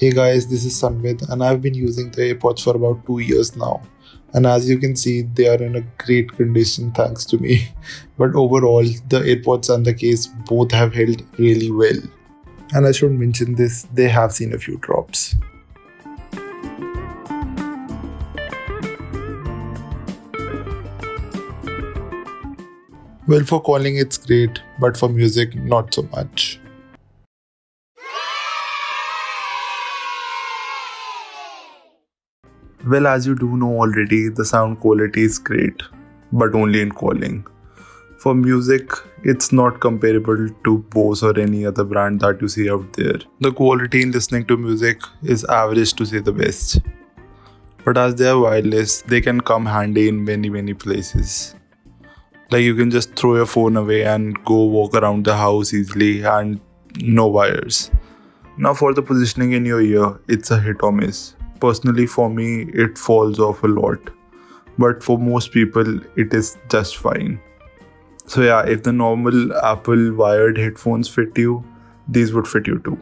Hey guys, this is Sunvid and I've been using the AirPods for about 2 years now. And as you can see, they are in a great condition thanks to me. But overall, the AirPods and the case both have held really well. And I should mention this, they have seen a few drops. Well, for calling it's great, but for music, not so much. Well, as you do know already, the sound quality is great, but only in calling. For music, it's not comparable to Bose or any other brand that you see out there. The quality in listening to music is average to say the best. But as they are wireless, they can come handy in many places. Like you can just throw your phone away and go walk around the house easily and no wires. Now for the positioning in your ear, it's a hit or miss. Personally for me, it falls off a lot. But for most people, it is just fine. So yeah, if the normal Apple wired headphones fit you, these would fit you too.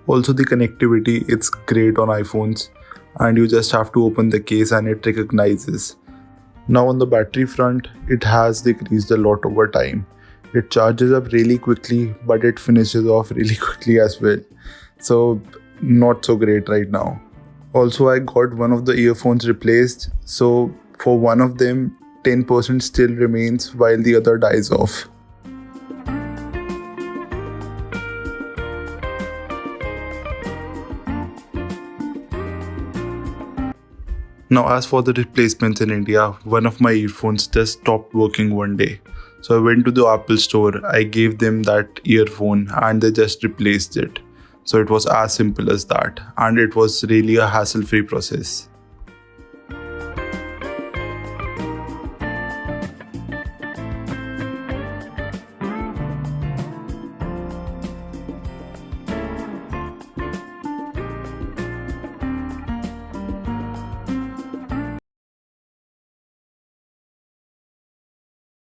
Also the connectivity, it's great on iPhones and you just have to open the case and it recognizes. Now on the battery front, it has decreased a lot over time. It charges up really quickly, but it finishes off really quickly as well. So not so great right now. Also, I got one of the earphones replaced, so for one of them, 10% still remains while the other dies off. Now as for the replacements in India, one of my earphones just stopped working one day. So I went to the Apple store, I gave them that earphone and they just replaced it. So it was as simple as that and it was really a hassle-free process.